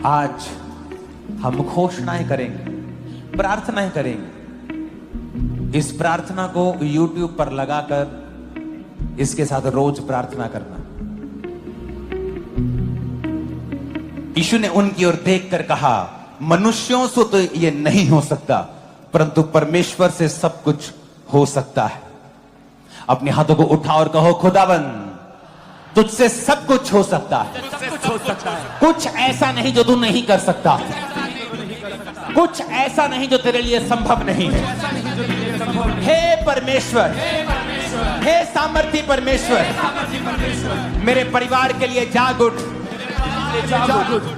आज हम घोषणाएं करेंगे, प्रार्थनाएं करेंगे। इस प्रार्थना को YouTube पर लगाकर इसके साथ रोज प्रार्थना करना। यीशु ने उनकी ओर देखकर कहा, मनुष्यों से तो ये नहीं हो सकता, परंतु परमेश्वर से सब कुछ हो सकता है। अपने हाथों को उठा और कहो, खुदाबंद तुझसे सब कुछ हो सकता है। कुछ ऐसा नहीं जो तू नहीं कर सकता, कुछ ऐसा नहीं जो तेरे लिए संभव नहीं है। हे परमेश्वर, हे सामर्थी परमेश्वर, मेरे परिवार के लिए जाग उठ,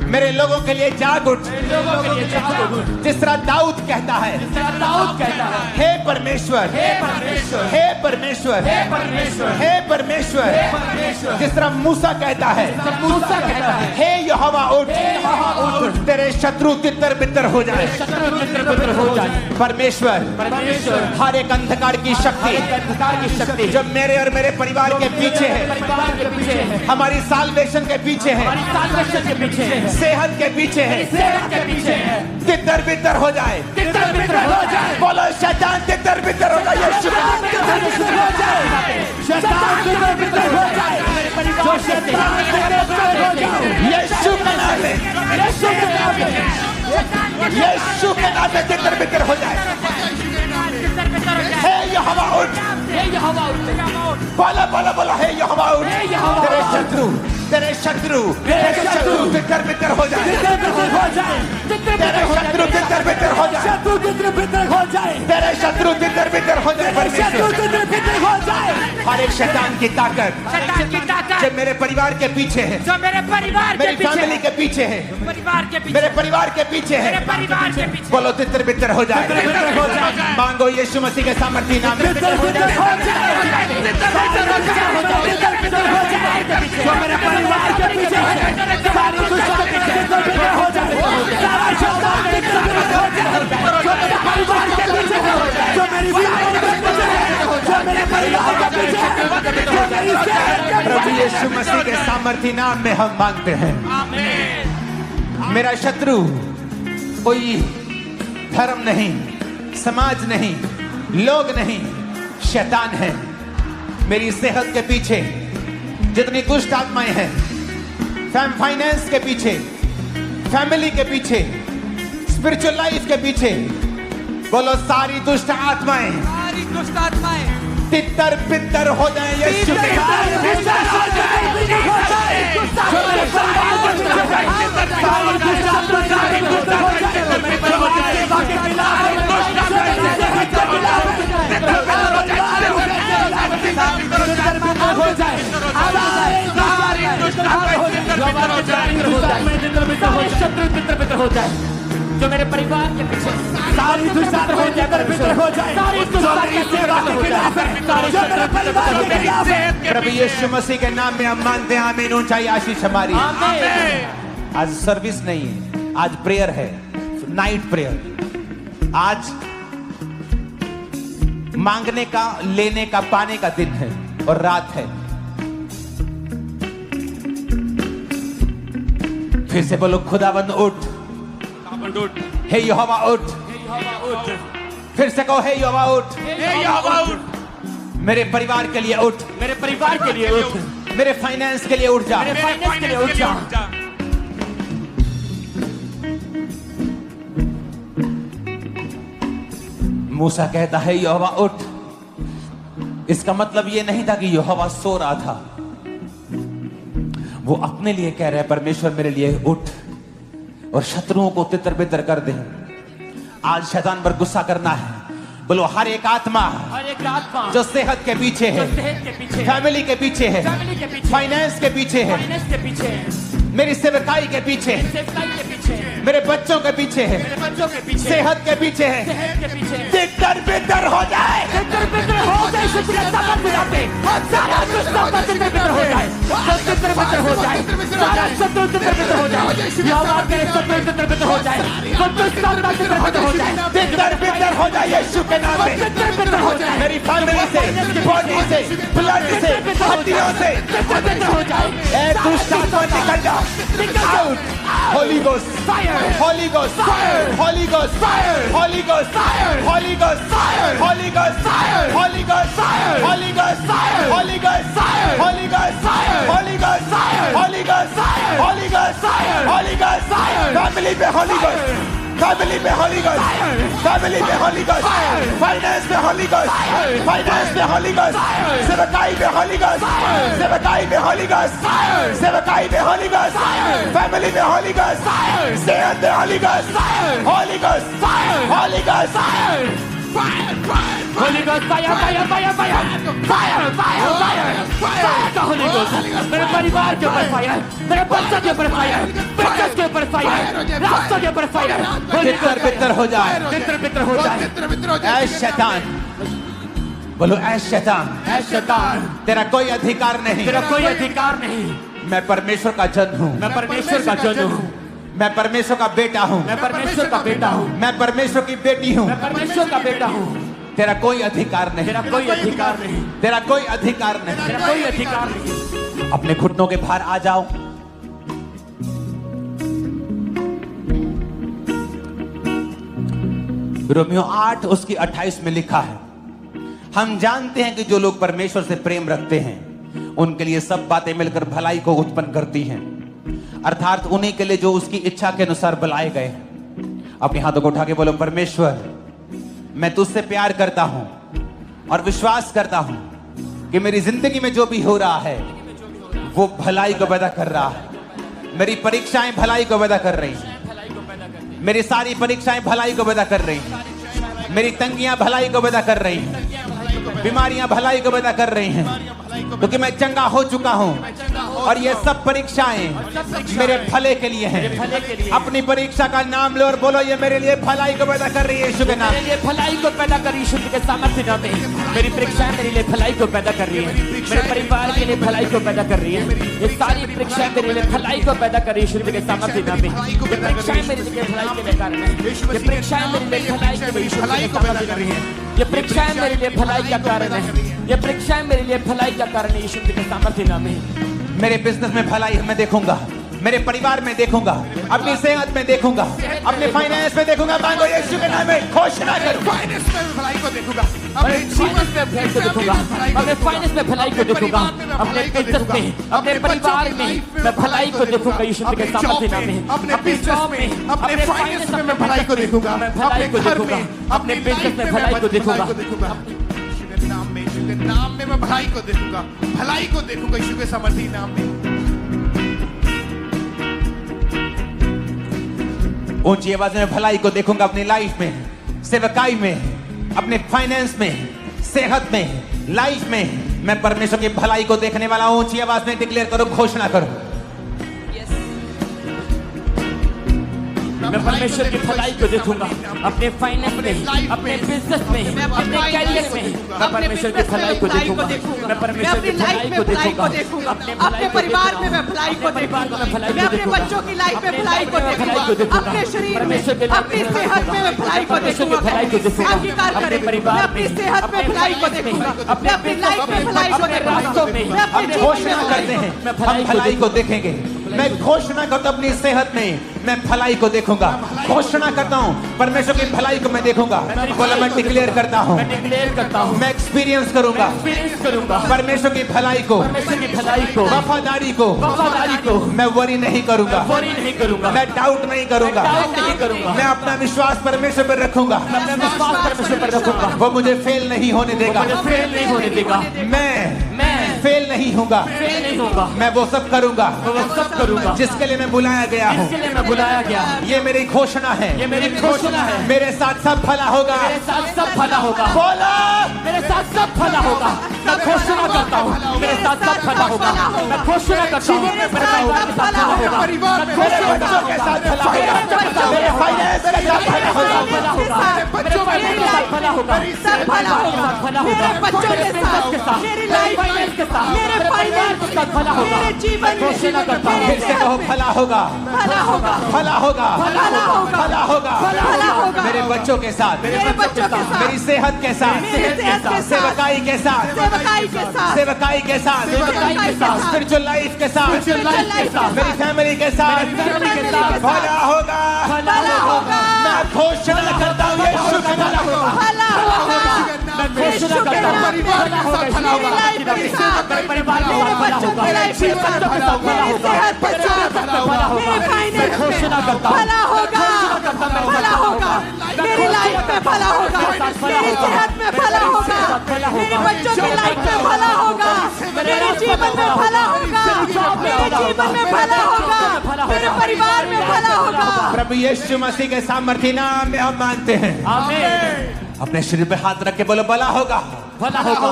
मेरे लोगों के लिए जाग उठ। जिस तरह दाऊद कहता है, हे परमेश्वर, हे परमेश्वर, हे परमेश्वर, हे परमेश्वर, हे परमेश्वर। जिस तरह मूसा कहता है, हे यहोवा उठ, तेरे शत्रु तितर बितर हो जाए। परमेश्वर, हर एक अंधकार की शक्ति जो मेरे और मेरे परिवार के पीछे है, हमारी साल्वेशन के पीछे है, सेहत के पीछे है, तितर बितर हो जाए। बोलो शैतान तितर बितर हो जाए, यीशु के नाम में, यीशु के नाम में तितर बितर हो जाए। हे यहोवा उठ, बोलो बोलो बोलो, हे यहोवा उठ। तेरे शत्रु तितर बितर हो जाए, तेरे शत्रु तितर बितर हो जाए, तेरे शत्रु तितर बितर हो जाए। हर एक शैतान की ताकत जो मेरे परिवार के पीछे है, मेरी फैमिली के पीछे है, मेरे परिवार के पीछे है, बोलो तितर बितर हो जाए। मांगो यीशु मसीह के सामर्थी नाम में। प्रभु यीशु मसीह के सामर्थी नाम में हम मांगते हैं। मेरा शत्रु कोई धर्म नहीं, समाज नहीं, लोग नहीं, शैतान है। मेरी सेहत के पीछे जितनी दुष्ट आत्माएं हैं, फाइनेंस के पीछे, फैमिली के पीछे, स्पिरिचुअल लाइफ के पीछे, बोलो सारी दुष्ट आत्माएं तितर बितर हो जाए यीशु के हो जाए। जो मेरे परिवार के पीछे सारी दुष्ट आत्मा हो जाए, सारी प्रभु यीशु मसीह के नाम में हम मानते हैं। आमीन। ऊंचाई आशीष हमारी। आज सर्विस नहीं है, आज प्रेयर है, नाइट प्रेयर। आज मांगने का, लेने का, पाने का दिन है और रात है। फिर से बोलो, खुदाबंद उठ, हे यहोवा उठ। फिर से कहो, हे यहोवा उठ, मेरे परिवार के लिए उठ, मेरे परिवार के लिए उठ, मेरे फाइनेंस के लिए उठ जा, मेरे फाइनेंस के लिए उठ जा। मूसा कहता है, यहोवा उठ। इसका मतलब यह नहीं था कि यहोवा सो रहा था, वो अपने लिए कह रहे हैं, परमेश्वर मेरे लिए उठ और शत्रुओं को तितर बितर कर दे। आज शैतान पर गुस्सा करना है। बोलो, हर एक आत्मा जो सेहत के पीछे है, फैमिली के पीछे है, फाइनेंस के पीछे है, मेरी सेवकाई के पीछे, पीछे है, मेरे बच्चों के पीछे है, मेरे बच्चों के पीछे, सेहत के पीछे है, सेहत के पीछे है। तितर बितर हो जाए, तितर बितर हो जाए, शुक्र सामर्थ मिला पे सारा दुष्ट तितर बितर हो जाए, सब तितर बितर हो जाए, सारा शत्रु तितर बितर हो जाए, यहोवा के शत्रु तितर बितर हो जाए, सब दुष्ट सामना तितर बितर हो जाए, तितर बितर हो जाए यीशु के नाम में। तितर बितर हो जाए, मेरी फैमिली से, बॉडी से, ब्लड से, हड्डियों से तितर बितर हो जाए। ए दुष्ट आत्मा निकल जा, out. Holi ghost fire, Holi ghost fire, Holi ghost fire, Holi ghost fire, Holi ghost fire, Holi ghost fire, Holi ghost fire, Holi ghost fire, Holi ghost fire, Holi ghost fire, Holi ghost fire, Holi ghost fire, Holi ghost fire, Holi ghost fire. Family पे होली गोस्ट, फैमिली पे Holi ghost, family पे Holi ghost, finance पे Holi ghost, finance पे Holi ghost, सेवकाई पे Holi ghost, सेवकाई पे Holi ghost, सेवकाई पे होली गोस्ट, फैमिली पे होली गोस्ट, सेहत पे Holi ghost, Holi ghost, Holi ghost, Holy Ghost fire, fire, fire, fire, fire, fire, fire, fire का Holy Ghost मेरे परिवार के ऊपर फायर, मेरे बच्चों के ऊपर फायर, बिजनेस के ऊपर फायर, रास्तों के ऊपर फायर। तितर बितर हो जाए, तितर बितर हो जाए। ऐ शैतान, बोलो ऐ शैतान, ऐ शैतान, तेरा कोई अधिकार नहीं, तेरा कोई अधिकार नहीं। मैं परमेश्वर का जन हूँ, मैं परमेश्वर का जन हूँ, मैं परमेश्वर का बेटा हूँ, मैं परमेश्वर का बेटा हूँ, मैं परमेश्वर की बेटी हूँ। मैं परमेश्वर का बेटा हूँ। तेरा कोई अधिकार नहीं, तेरा कोई अधिकार नहीं, तेरा कोई अधिकार नहीं। तेरा कोई अधिकार नहीं। अपने घुटनों के बाहर आ जाओ। रोमियो 8 उसकी 28 में लिखा है, हम जानते हैं कि जो लोग परमेश्वर से प्रेम रखते हैं उनके लिए सब बातें मिलकर भलाई को उत्पन्न करती हैं, अर्थात उन्हीं के लिए जो उसकी इच्छा के अनुसार बुलाए गए हैं। अपने हाथों को उठा के बोलो, परमेश्वर मैं तुझसे प्यार करता हूं और विश्वास करता हूं कि मेरी जिंदगी में जो भी हो रहा है वो भलाई को पैदा कर रहा है। मेरी परीक्षाएं भलाई को पैदा कर रही हैं, मेरी सारी परीक्षाएं भलाई को पैदा कर रही हैं, मेरी तंगियां भलाई को पैदा कर रही हैं, बीमारियां भलाई को पैदा कर रही हैं, क्योंकि मैं चंगा हो चुका हूं और ये सब परीक्षाएं मेरे भले के लिए हैं। अपनी परीक्षा का नाम लो और बोलो, ये मेरे लिए भलाई को पैदा कर रही है यीशु के नाम। मेरे लिए भलाई को पैदा कर रही है यीशु के सामर्थ्य नाम में। मेरी परीक्षाएं मेरे लिए भलाई को पैदा कर रही है, मेरे परिवार के लिए भलाई को पैदा कर रही है। ये सारी परीक्षाएं मेरे लिए भलाई को पैदा कर रही है यीशु के सामर्थ्य नाम में। ये परीक्षाएं मेरे लिए भलाई के लिए कारण है, ये परीक्षाएं मेरे लिए भलाई के लिए भलाई को पैदा कर रही है। ये परीक्षाएं मेरे लिए भलाई का कारण है, ये परीक्षाएं मेरे लिए भलाई का कारण है यीशु के सामर्थ्य नाम में। मेरे बिजनेस में भलाई मैं देखूंगा, मेरे परिवार में देखूंगा, अपनी सेहत में देखूंगा, अपने फाइनेंस में देखूंगा। मांगो यीशु के नाम में, घोषणा करो। फाइनेंस में भलाई को देखूंगा, अपने जीवन में भलाई को देखूंगा, अपने फाइनेंस में भलाई को देखूंगा, अपने बिजनेस में, अपने परिवार में मैं भलाई को देखूंगा यीशु के सामर्थ्य नाम में। अपने बिजनेस में, अपने फाइनेंस में मैं भलाई को देखूंगा, मैं भलाई को देखूंगा, अपने बिजनेस में भलाई को देखूंगा। यीशु के नाम में मैं भलाई को देखूंगा, भलाई को देखूंगा यीशु के सामर्थी नाम में। ऊंची आवाज में भलाई को देखूंगा अपनी लाइफ में, सेवकाई में, अपने फाइनेंस में, सेहत में, लाइफ में। मैं परमेश्वर की भलाई को देखने वाला हूं। ऊंची आवाज में डिक्लेयर करो, घोषणा करो। मैं परमेश्वर की भलाई को देखूंगा अपने फाइनेंस में, अपने बिजनेस में, अपने कैरियर में। मैं परमेश्वर की भलाई को देखूंगा, मैं परमेश्वर की भलाई को देखूंगा, अपने परिवार में मैं भलाई को देखूंगा, मैं अपने बच्चों की लाइफ में भलाई को देखूंगा, अपने शरीर में, अपनी सेहत में मैं भलाई को देखूंगा। अंगीकार करें, मैं अपनी सेहत में भलाई को देखूंगा, मैं अपनी लाइफ में भलाई को देखूंगा, मैं अपनी घोषणा करते हैं हम भलाई को देखेंगे। मैं घोषणा करता हूं अपनी सेहत में मैं भलाई को देखूंगा। घोषणा करता हूं परमेश्वर की भलाई को मैं देखूंगा। बोला, मैं डिक्लेयर करता हूं, मैं डिक्लेयर करता हूं, मैं एक्सपीरियंस करूंगा परमेश्वर की भलाई को, वफादारी को, मैं वरी नहीं करूंगा, मैं डाउट नहीं करूंगा, मैं अपना विश्वास परमेश्वर पर रखूंगा, वो मुझे फेल नहीं होने देगा। मैं फेल नहीं होगा, फेल नहीं होगा, मैं वो सब करूंगा मैं वो सब करूंगा जिसके लिए मैं बुलाया गया हूँ। जिसके लिए मैं बुलाया गया हूँ। ये मेरी घोषणा है, ये मेरी घोषणा है। मेरे साथ सब भला होगा। मेरे साथ सब भला होगा, बोला मेरे साथ सब भला होगा। मैं घोषणा करता हूँ मेरे साथ सब भला होगा। मैं घोषणा करता हूँ मेरे परिवार के साथ भला होगा। परिवार में मेरे बच्चों के साथ भला होगा, मेरे फाइनेंस के साथ भला होगा। भला होगा, बच्चों में मेरे साथ भला होगा, सब भला होगा, भला होगा, मेरे बच्चों के साथ, के साथ, मेरी लाइफ फाइनेंस के साथ, मेरे मेरे परिवार फाइनेंस के साथ भला होगा। मेरे जीवन में घोषणा करता हूँ फिर से कहो भला होगा, भला होगा, भला होगा, भला होगा, भला होगा, भला होगा। मेरे बच्चों के साथ, मेरे बच्चों के साथ, मेरी सेहत के साथ, मेरी सेहत के साथ, सेवकाई के साथ, सेवकाई के साथ, सेवकाई के साथ, सेवकाई के साथ, स्पिरिचुअल लाइफ के साथ, Spiritual life के साथ, मेरी फैमिली के साथ फैमिली के साथ भला होगा। भला होगा। मैं घोषणा करता हूँ यीशु के नाम में भला होगा। मैं घोषणा करता हूँ परिवार के साथ भला होगा। मेरे परिवार के साथ भला होगा, मेरे मेरे बच्चों के साथ भला होगा, सेहत के बच्चों के साथ भला होगा। मेरे फाइनेंस मैं घोषणा करता हूँ भला होगा, भला होगा, मेरी लाइफ में भला होगा, मेरी सेहत में भला होगा, मेरे बच्चों की लाइफ में भला होगा, मेरे जीवन में भला होगा, मेरे जीवन में भला होगा, मेरे परिवार में भला होगा। प्रभु यीशु मसीह के सामर्थ्य नाम में हम मानते हैं। आमीन। अपने शरीर पे हाथ रख के बोलो भला होगा। भला होगा,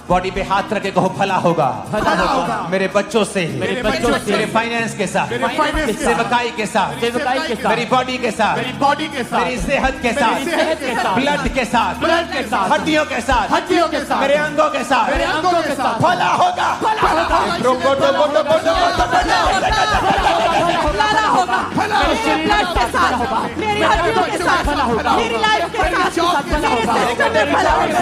बॉडी पे हाथ रख के कहो भला होगा। भला होगा, मेरे बच्चों से, मेरे बच्चों से, मेरे फाइनेंस के साथ, मेरे फाइनेंस के साथ, सेवकाई के साथ, सेवकाई के साथ, मेरी बॉडी के साथ, मेरी बॉडी के साथ, मेरी सेहत के साथ, मेरी सेहत के साथ, ब्लड के साथ, ब्लड के साथ, हड्डियों के साथ, हड्डियों के साथ, मेरे अंगों के साथ मेरे अंगों के साथ भला होगा। भला होगा, मेरे ब्लड के साथ, मेरी हड्डियों के साथ, मेरी लाइफ के साथ, मेरे सिस्टम में भला होगा,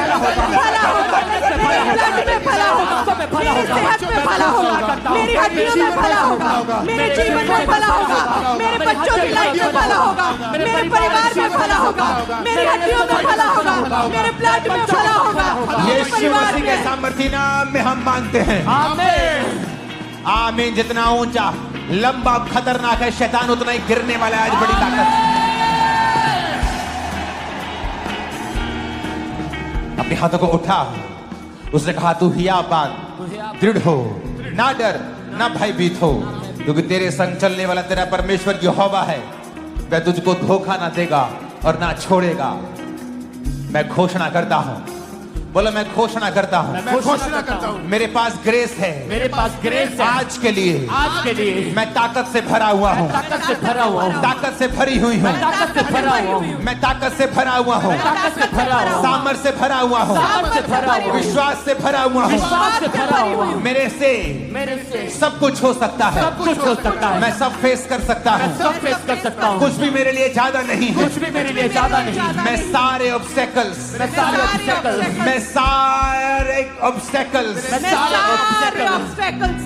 भला होगा, मेरे ब्लड में भला होगा, मेरी सेहत में भला होगा, मेरी हड्डियों में भला होगा, मेरे जीवन में भला होगा, मेरे बच्चों की लाइफ में भला होगा, मेरे परिवार में भला होगा, मेरी हड्डियों में भला होगा, मेरे ब्लड में भला होगा, मेरे यीशु परिवार मसीह के में। सामर्थ्य नाम में हम मांगते हैं। आमीन। आमीन। जितना ऊंचा, लंबा, खतरनाक है शैतान, उतना ही गिरने वाला है। आज बड़ी ताकत। अपने हाथों को उठा। उसने कहा तू हियाबान, दृढ़ हो, ना डर, ना भयभीत हो, क्योंकि तेरे संग चलने वाला तेरा परमेश्वर यहोवा है। वह तुझको धोखा ना देगा और ना छोड़ेगा। मैं घोषणा करता हूं, बोलो मैं घोषणा करता हूं, मैं घोषणा करता हूँ मेरे पास ग्रेस है। मेरे पास ग्रेस है आज के लिए आज के लिए। मैं ताकत से भरा हुआ हूँ, ताकत से भरा हुआ हूँ, ताकत से भरी हुई हूँ, ताकत से भरा हुआ हूँ, मैं ताकत से भरा हुआ हूँ, ताकत से भरा हुआ हूँ, सामर्थ से भरा हुआ हूँ, सामर्थ से भरा हुआ हूँ, विश्वास से भरा हुआ हूँ। विश्वास से भरा हुआ हूँ। मेरे से मेरे से सब कुछ हो सकता है। सब कुछ हो सकता है। मैं सब फेस कर सकता मैं हूँ। सब फेस कर सकता हूँ। कुछ भी मेरे लिए ज्यादा नहीं है। कुछ भी मेरे लिए ज्यादा नहीं। मैं सारे ऑब्स्टेकल्स, मैं सारे ऑब्स्टेकल्स, मैं सारे ऑब्स्टेकल्स, मैं सारे obstacles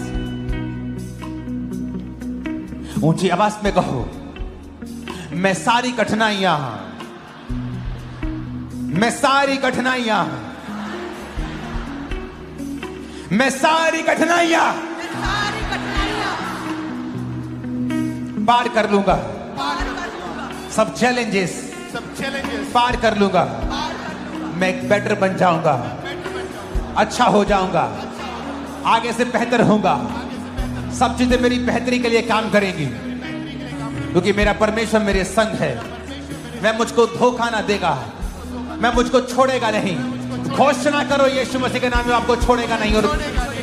ऊंची आवाज में कहो, मैं सारी कठिनाइयां, मैं सारी कठिनाइयां, मैं सारी कठिनाइयां सारी कठिनाइयां पार कर लूंगा। पार कर लूंगा, सब चैलेंजेस सब चैलेंजेस पार कर लूंगा। मैं एक बेटर बन जाऊंगा, अच्छा हो जाऊंगा, आगे से बेहतर होऊंगा। सब चीजें मेरी बेहतरी के लिए काम करेंगी, क्योंकि मेरा परमेश्वर मेरे संग है। मैं मुझको धोखा ना देगा, मैं मुझको छोड़ेगा नहीं। घोषणा करो यीशु मसीह के नाम में, आपको छोड़ेगा नहीं और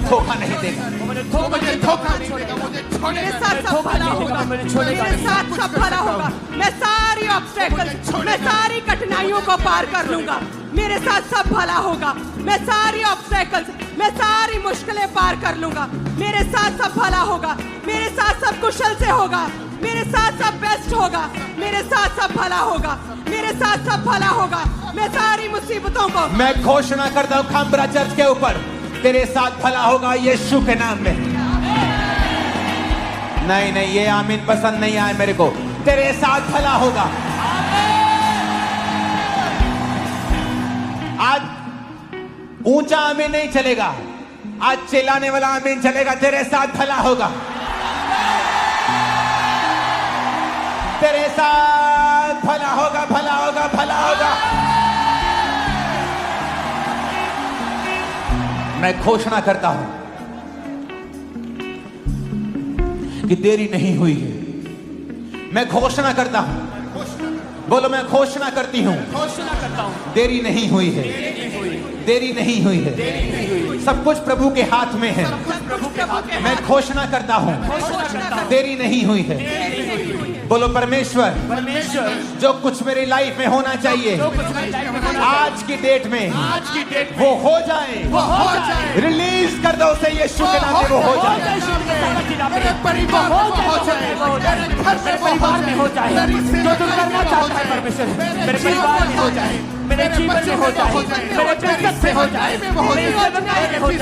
धोखा नहीं देगा। मुझे धोखा नहीं देगा, मुझे मेरे छोड़ेगा साथ सब भला होगा, मेरे साथ सब भला होगा। मैं सारी ऑब्स्टेकल्स, मैं सारी कठिनाइयों को पार कर लूंगा। मेरे साथ सब भला होगा। मैं सारी ऑब्स्टेकल्स, मैं सारी मुश्किलें पार कर लूंगा। मेरे साथ सब भला होगा, मेरे साथ सब कुशल से होगा, मेरे साथ सब बेस्ट होगा, मेरे साथ सब भला होगा, मेरे साथ सब भला होगा। मैं सारी मुसीबतों को, मैं घोषणा करता हूं खामबरा चर्च के ऊपर, तेरे साथ भला होगा यीशु के नाम में। नहीं नहीं, ये आमीन पसंद नहीं आए मेरे को। तेरे साथ भला होगा। आज ऊंचा आमीन नहीं चलेगा, आज चिल्लाने वाला आमीन चलेगा। तेरे साथ भला होगा, तेरे साथ भला होगा, भला होगा, भला होगा। मैं घोषणा करता हूं कि देरी नहीं हुई है। मैं घोषणा करता हूं, बोलो मैं घोषणा करती हूं, घोषणा करता हूँ देरी नहीं हुई है, देरी नहीं हुई है, सब कुछ प्रभु के हाथ में है। प्रभु के हाथ में मैं घोषणा करता हूं, घोषणा करता हूँ देरी नहीं हुई है। बोलो परमेश्वर, परमेश्वर जो कुछ मेरी लाइफ में होना चाहिए जो कुछ मेरी लाइफ में होना आज की डेट में आज की डेट वो हो जाए, वो हो जाए रिलीज कर दो उसे यीशु के नाम में वो हो जाए। मेरे परिवार में हो जाए, मेरे घर में परिवार में हो जाए, मेरी जो तुम करना चाहता है परमेश्वर मेरे परिवार में हो जाए, मेरे जीवन में हो जाए, मेरे बिजनेस में हो जाए, मेरे सेवकाई में हो जाए, मेरी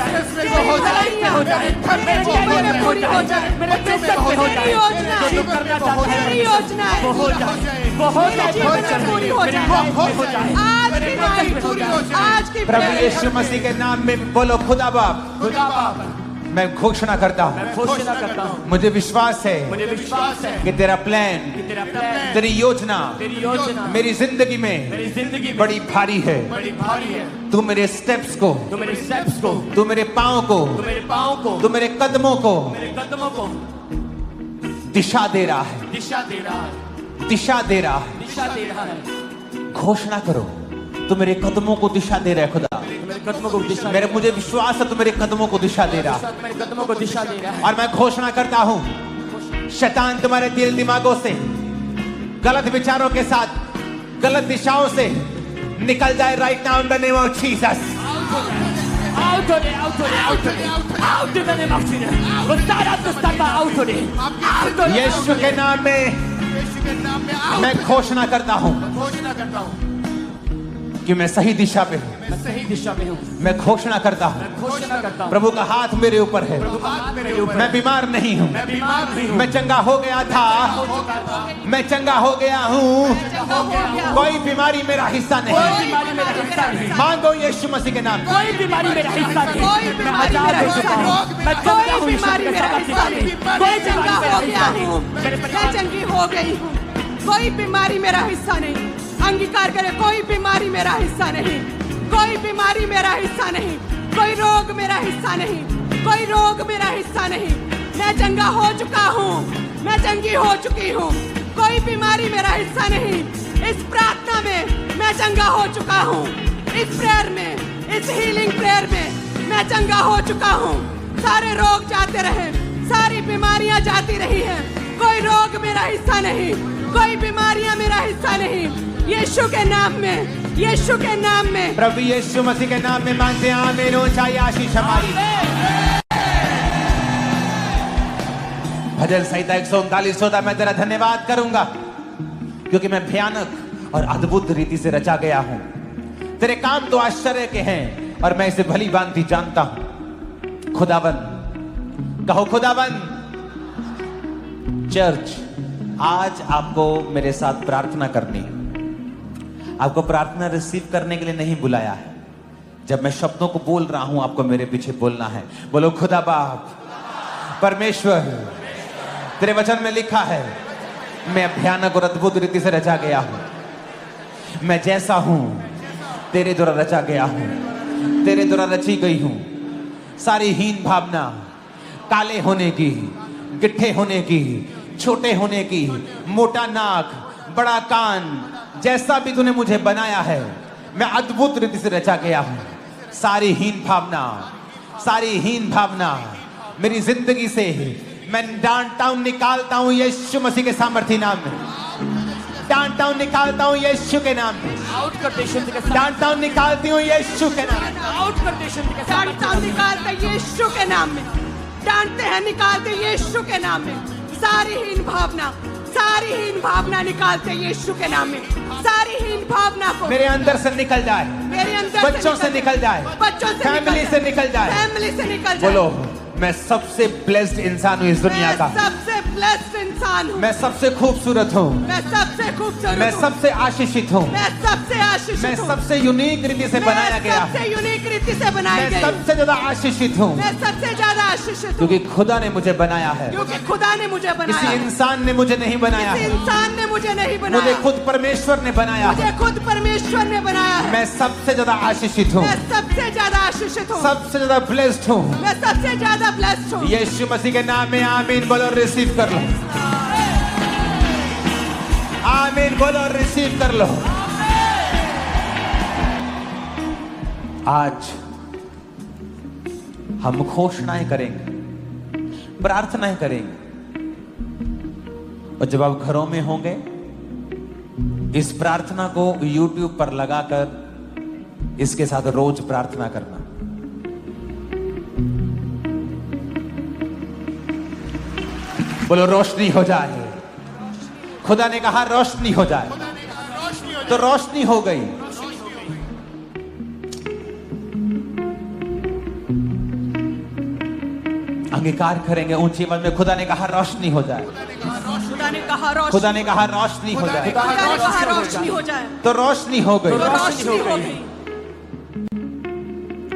लड़ाई में हो जाए, मेरे जीवन में पूरी हो जाए, मेरे बिजनेस में हो जाए, जो तुम करना चाहता है वो हो जाए, वो हो जाए परमेश्वर, पूरी हो मेरी जाए, लाइफ में हो जाए, आज मेरे की बिजनेस में हो नाइट, जाए। आज की प्रभु prayer, यीशु मसीह के नाम में बोलो खुदा बाप, खुदा बाप मैं घोषणा करता हूँ, मैं घोषणा करता हूँ मुझे विश्वास है मुझे विश्वास है कि तेरा प्लान, कि तेरा प्लान तेरी योजना तेरी योजना मेरी जिंदगी में मेरी जिंदगी में बड़ी भारी है। बड़ी भारी है। तू मेरे स्टेप्स को, तू मेरे स्टेप्स को, तू मेरे पाँव को, तू मेरे पाँव को, तू मेरे कदमों को मेरे कदमों को दिशा दे रहा है, दिशा दे रहा है, दिशा दे रहा है। दिशा दे रहा है। घोषणा करो, तू मेरे कदमों को दिशा दे रहा है खुदा। तू मेरे कदमों को दिशा मेरे मुझे विश्वास है तू मेरे कदमों को दिशा दे रहा है। मेरे कदमों को दिशा दे रहा है। और मैं घोषणा करता हूँ शैतान तुम्हारे दिल दिमागों से, गलत विचारों के साथ, गलत दिशाओं से निकल जाए right now in the name of Jesus. Out of it, out of it, out of it, out in the name of Jesus. वो सारा दुष्टता out of it, out of it, यीशु के नाम में यीशु के नाम में आओ। मैं घोषणा करता हूँ घोषणा करता हूँ कि मैं सही दिशा पे हूँ। मैं सही दिशा में हूँ। मैं घोषणा करता हूँ मैं घोषणा करता हूँ प्रभु का हाथ मेरे ऊपर है। हाथ मेरे ऊपर। मैं बीमार नहीं हूँ, मैं बीमार नहीं हूँ। मैं चंगा हो गया था, मैं चंगा हो गया हूँ। कोई बीमारी मेरा हिस्सा कोई नहीं। बीमारी मेरा हिस्सा नहीं। मांगो यीशु मसीह के नाम। कोई बीमारी मेरा हिस्सा नहीं। कोई मैं बीमारी आजाद मेरा हो चुका हिस्सा हूँ। नहीं। मैं चंगा कोई हूँ यीशु बीमारी के मेरा साथ हिस्सा नहीं। नहीं। कोई मैं बीमारी चंगा मेरा हो गया हिस्सा नहीं। हूँ, मेरे मैं परिवार चंगी हो गई हूँ। कोई बीमारी मेरा हिस्सा नहीं। अंगीकार करे, कोई बीमारी मेरा हिस्सा नहीं, कोई बीमारी मेरा हिस्सा नहीं, कोई रोग मेरा हिस्सा नहीं, कोई रोग मेरा हिस्सा नहीं। मैं चंगा हो चुका हूँ, मैं चंगी हो चुकी हूँ। कोई बीमारी मेरा हिस्सा नहीं। इस प्रार्थना में मैं चंगा हो चुका हूँ। इस प्रेयर में, इस हीलिंग प्रेयर में मैं चंगा हो चुका हूँ। सारे रोग जाते रहे, सारी बीमारियां जाती रही हैं। कोई रोग मेरा हिस्सा नहीं, कोई बीमारियां मेरा हिस्सा नहीं। यीशु के नाम में, यीशु के नाम में, प्रभु यीशु मसीह के नाम में मांगते हैं आमीन। ऊंचाई आशीष हमारी। भजन संहिता 139 होता, मैं तेरा धन्यवाद करूंगा क्योंकि मैं भयानक और अद्भुत रीति से रचा गया हूं। तेरे काम तो आश्चर्य के हैं और मैं इसे भली भांति जानता हूं। खुदावन, कहो खुदावन। चर्च, आज आपको मेरे साथ प्रार्थना करनी है। आपको प्रार्थना रिसीव करने के लिए नहीं बुलाया है। जब मैं शब्दों को बोल रहा हूं, आपको मेरे पीछे बोलना है। बोलो खुदा बाप, परमेश्वर, तेरे वचन में लिखा है मैं भयानक और अद्भुत रीति से रचा गया हूं। मैं जैसा हूं तेरे द्वारा रचा गया हूं, तेरे द्वारा रची गई हूं। सारी हीन भावना, काले होने की, गिट्ठे होने की, छोटे होने की, मोटा नाक, बड़ा कान, जैसा भी तूने मुझे बनाया है, मैं अद्भुत रीति से रचा गया हूं। सारी हीन भावना, सारी हीन भावना मेरी जिंदगी से मैं डांटता हूं, निकालता हूं यीशु मसीह के सामर्थी नाम में। डांटता हूं, निकालता हूं यीशु के नाम में। आउट कर दे यीशु के साथ। डांटता हूं, निकालती हूं यीशु के नाम में। आउट कर दे यीशु के साथ। डांटते हैं, निकालते यीशु के नाम में। डांटते हैं, निकालते यीशु के नाम में। सारी हीन भावना, सारी हीन भावना निकालते यीशु के नाम में। सारी हीन भावना को मेरे अंदर से निकल जाए, मेरे अंदर बच्चों से निकल जाए, बच्चों से फैमिली से निकल जाए। फैमिली से निकल जाए। बोलो मैं सबसे ब्लेस्ड इंसान हूं इस दुनिया का। मैं सबसे ब्लेस्ड इंसान हूँ, मैं सबसे खूबसूरत हूँ, मैं सबसे खूबसूरत मैं हूँ, सबसे आशीषित हूँ, मैं सबसे मैं आशीषित हूँ, सबसे यूनिक रीति से बनाया मैं गया, सबसे यूनिक रीति से बनाई मैं गई, सबसे ज्यादा आशीषित हूँ, मैं सबसे ज्यादा आशीषित हूँ, क्योंकि खुदा ने मुझे बनाया है। क्योंकि खुदा ने मुझे बनाया किसी है। इंसान ने मुझे नहीं बनाया किसी है, इंसान ने मुझे नहीं मुझे बनाया, खुद परमेश्वर ने बनाया मुझे है। खुद परमेश्वर ने बनाया है। मैं सबसे ज्यादा आशीषित हूँ, मैं सबसे ज्यादा आशीषित हूँ, सबसे ज्यादा ब्लेस्ड हूँ। मैं सबसे ज्यादा ब्लेस्ड हूँ। यीशु मसीह के नाम में आमीन बोलो, रिसीव कर लो। आमीन बोलो, रिसीव कर लो। आज हम घोषणाएं करेंगे, प्रार्थनाएं करेंगे, और जब आप घरों में होंगे इस प्रार्थना को YouTube पर लगाकर इसके साथ रोज प्रार्थना करना। बोलो रोशनी हो जाए। खुदा ने कहा रोशनी हो जाए, तो रोशनी हो गई। अंगीकार करेंगे ऊंची आवाज में, खुदा ने कहा रोशनी हो जाए, खुदा ने कहा रोशनी, खुदा ने कहा रोशनी हो जाए, खुदा ने कहा रोशनी हो जाए, तो रोशनी हो गई। तो रोशनी हो गई।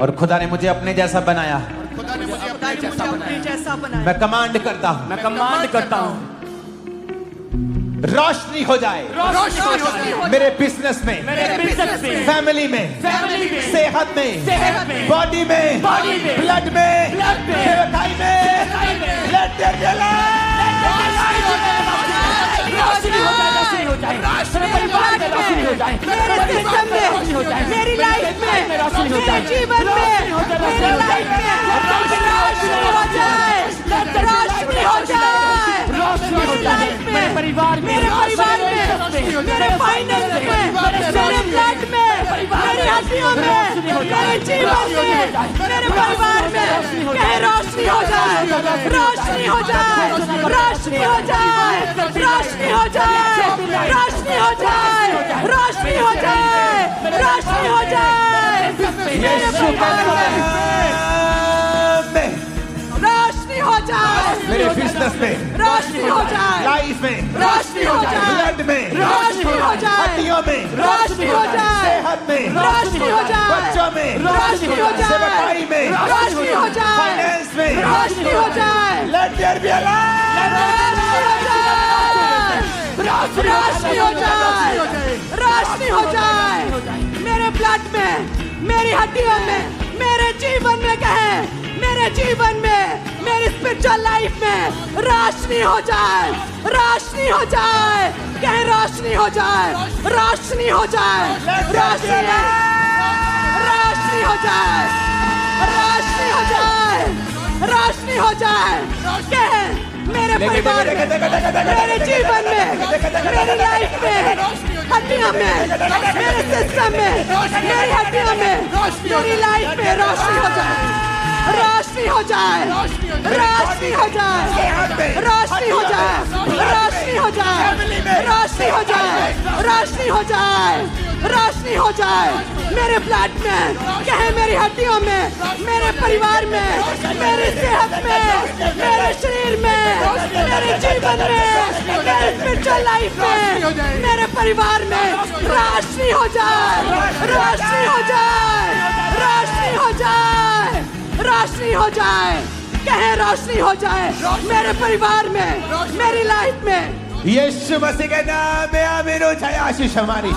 और खुदा ने मुझे अपने जैसा बनाया है। खुदा ने मुझे खुदा अपने ने मुझे जैसा अपने बनाया। जैसा बनाया। मैं कमांड करता हूं, मैं कमांड करता हूँ, रोशनी हो जाए रोशनी हो मेरे बिजनेस में, मेरे बिजनेस में, फैमिली में, फैमिली में, सेहत में, सेहत में, बॉडी में, बॉडी में, ब्लड में, ब्लड में, सेवकाई में, सेवकाई में, Let there be light। रोशनी हो जाए, रोशनी हो जाए, मेरे परिवार में रोशनी हो जाए, मेरे सिस्टम में, रोशनी हो जाए, मेरी लाइफ में, रोशनी हो जाए, मेरे जीवन में, रोशनी हो जाए, मेरी लाइफ में रोशनी हो जाए, रोशनी हो जाए, रोशनी हो जाए, मेरे परिवार में, मेरे परिवार में, मेरे फाइनेंस में, मेरे ब्लड में, मेरी हड्डियों में, मेरे जीवन में, मेरे परिवार में कहीं रोशनी हो जाए, रोशनी हो जाए, रोशनी हो जाए, रोशनी हो जाए, रोशनी हो जाए, रोशनी हो जाए, रोशनी हो जाए, मेरे यीशु के परिवार में नाम में, रोशनी हो जाए, मेरे बिजनेस में, रोशनी हो जाए, लाइफ में, रोशनी हो जाए, ब्लड में, रोशनी हो जाए, हड्डियों में, रोशनी हो जाए, सेहत में, रोशनी हो जाए, बच्चों में, रोशनी हो जाए, सेवकाई में, रोशनी हो जाए, फाइनेंस में, रोशनी हो जाए, Let there be light। रोशनी हो जाए, रोशनी हो जाए, मेरे ब्लड में, मेरी हड्डियों में, मेरे जीवन में कहे, मेरे जीवन में, मेरी स्पिरिचुअल लाइफ में रोशनी हो जाए, रोशनी हो जाए, कहे रोशनी हो जाए, रोशनी हो जाए, रोशनी रोशनी हो जाए, रोशनी हो जाए, रोशनी हो जाए, कहे मेरे परिवार में, मेरे जीवन में, मेरी लाइफ में, हड्डियों में, मेरे सिस्टम में, मेरी हड्डियों में, मेरी लाइफ में रोशनी हो जाए, रोशनी हो जाए, रोशनी हो जाए, रोशनी हो जाए, रोशनी हो जाए, रोशनी हो जाए, रोशनी हो जाए, रोशनी हो जाए, मेरे ब्लड में, कहे मेरी हड्डियों में, मेरे परिवार में, मेरी सेहत में, मेरे शरीर में, मेरे जीवन में, मेरे स्पिरिचुअल लाइफ में, मेरे परिवार में रोशनी हो जाए, रोशनी हो जाए, रोशनी हो जाए, रोशनी हो जाए, कहे रोशनी हो जाए, मेरे परिवार में, मेरी लाइफ में। यीशु मसीह के नाम में आमीन हो जाए। आशीष हमारी